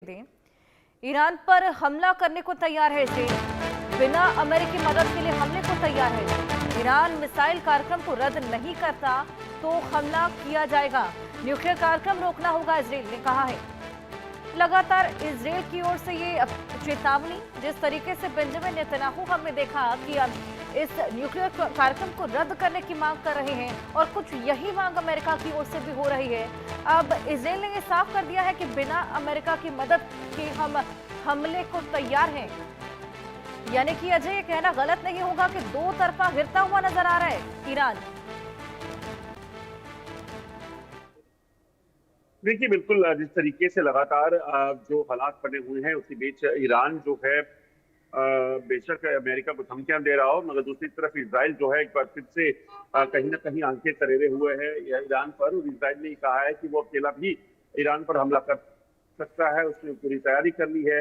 दें। ईरान पर हमला करने को तैयार है इसराइल। बिना अमेरिकी मदद के लिए हमले को तैयार है। ईरान मिसाइल कार्यक्रम को रद्द नहीं करता तो हमला किया जाएगा। न्यूक्लियर कार्यक्रम रोकना होगा, इसराइल ने कहा है। लगातार इसराइल की ओर से ये चेतावनी, जिस तरीके से बेंजामिन नेतन्याहू हमने देखा कि अब इस न्यूक्लियर कार्यक्रम को रद्द करने की मांग कर रहे हैं और कुछ यही मांग अमेरिका की ओर से भी हो रही है। अब इसराइल ने ये साफ कर दिया है कि बिना अमेरिका की मदद के हम हमले को तैयार हैं। यानी कि अजय, ये कहना गलत नहीं होगा कि दो तरफा गिरता हुआ नजर आ रहा है ईरान। देखिए, बिल्कुल जिस तरीके से लगातार जो हालात बने हुए हैं उसी बीच ईरान जो है बेशक अमेरिका को धमकियां दे रहा हो, मगर दूसरी तरफ इजराइल जो है एक बार फिर से कहीं ना कहीं आंखें तरेरे हुए है ईरान पर। और इजराइल ने कहा है कि वो अकेला भी ईरान पर हमला कर सकता है, उसने पूरी तैयारी कर ली है।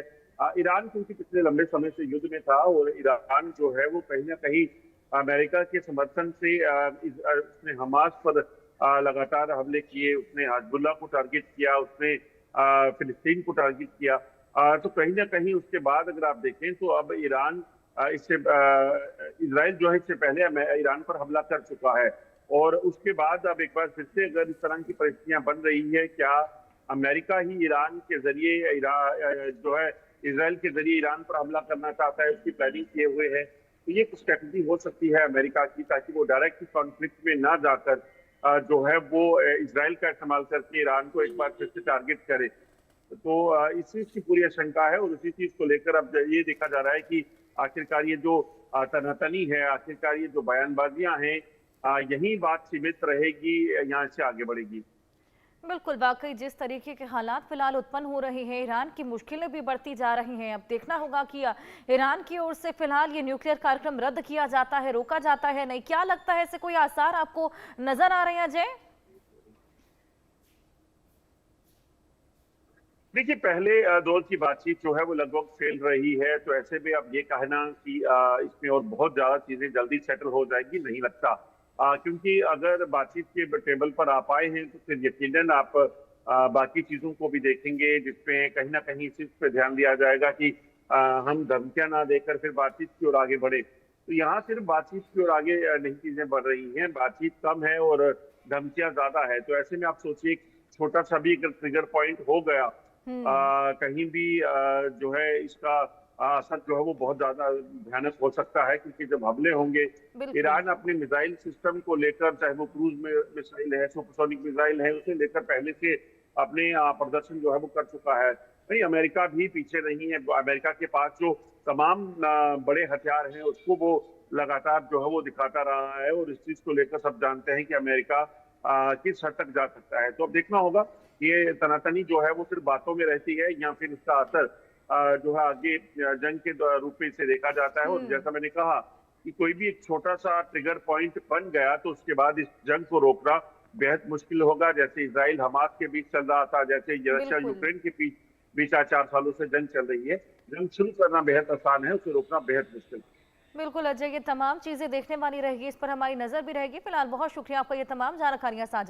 ईरान क्योंकि पिछले लंबे समय से युद्ध में था और ईरान जो है वो कहीं ना कहीं अमेरिका के समर्थन से उसने हमास पर लगातार हमले किए, उसने हिजबुल्लाह को टारगेट किया, उसने फिलिस्तीन को टारगेट किया। तो कहीं ना कहीं उसके बाद अगर आप देखें तो अब ईरान इससे इजराइल जो है इससे पहले ईरान पर हमला कर चुका है। और उसके बाद अब एक बार फिर से अगर इस तरह की परिस्थितियां बन रही है, क्या अमेरिका ही ईरान के जरिए जो है इजराइल के जरिए ईरान पर हमला करना चाहता है, उसकी प्लानिंग किए हुए है। तो ये कुछ स्ट्रेटजी हो सकती है अमेरिका की, ताकि वो डायरेक्ट कॉन्फ्लिक्ट में ना जाकर जो है वो इजराइल का इस्तेमाल करके ईरान को एक बार फिर से टारगेट करे। तो इस चीज की पूरी आशंका है और उसी चीज को लेकर अब ये देखा जा रहा है कि आखिरकार ये जो तनातनी है, आखिरकार ये जो बयानबाजियां हैं, यही बात सीमित रहेगी यहाँ से आगे बढ़ेगी। बिल्कुल, वाकई जिस तरीके के हालात फिलहाल उत्पन्न हो रहे हैं, ईरान की मुश्किलें भी बढ़ती जा रही हैं। अब देखना होगा कि ईरान की ओर से फिलहाल ये न्यूक्लियर कार्यक्रम रद्द किया जाता है, रोका जाता है नहीं। क्या लगता है, ऐसे कोई आसार आपको नजर आ रहे हैं अजय? देखिए, पहले दौर की बातचीत जो है वो लगभग फेल रही है, तो ऐसे में अब ये कहना कि इसमें और बहुत ज्यादा चीजें जल्दी सेटल हो जाएगी, नहीं लगता। क्योंकि अगर बातचीत के टेबल पर आप आए हैं तो फिर यकीनन आप बाकी चीजों को भी देखेंगे, जिसमें कहीं ना कहीं इस चीज पे ध्यान दिया जाएगा कि हम धमकियां ना देकर फिर बातचीत की ओर आगे बढ़े। तो यहाँ सिर्फ बातचीत की ओर आगे नहीं चीजें बढ़ रही हैं, बातचीत कम है और धमकियां ज्यादा है। तो ऐसे में आप सोचिए, छोटा सा भी अगर ट्रिगर पॉइंट हो गया कहीं भी जो है इसका असर जो है वो बहुत ज्यादा भयानक हो सकता है। क्योंकि जब हमले होंगे, ईरान अपने मिसाइल सिस्टम को लेकर, चाहे वो क्रूज में मिसाइल है, सुपरसोनिक मिसाइल है, उसे लेकर पहले से अपने प्रदर्शन जो है वो कर चुका है। नहीं, अमेरिका भी पीछे नहीं है। अमेरिका के पास जो तमाम बड़े हथियार हैं उसको वो लगातार जो है वो दिखाता रहा है और इस चीज को लेकर सब जानते हैं कि अमेरिका किस हद तक जा सकता है। तो अब देखना होगा ये तनातनी जो है वो सिर्फ बातों में रहती है या फिर इसका असर जो है आगे जंग के रूप में इसे देखा जाता है। और जैसा मैंने कहा कि कोई भी एक छोटा सा ट्रिगर पॉइंट बन गया तो उसके बाद इस जंग को रोकना बेहद मुश्किल होगा। जैसे इजराइल हमास के बीच चल रहा था, जैसे रशिया यूक्रेन के बीच 4 सालों से जंग चल रही है। जंग शुरू करना बेहद आसान है, उसे रोकना बेहद मुश्किल। बिल्कुल अजय, ये तमाम चीजें देखने वाली रहेगी, इस पर हमारी नजर भी रहेगी। फिलहाल बहुत शुक्रिया आपका ये तमाम जानकारियां साझा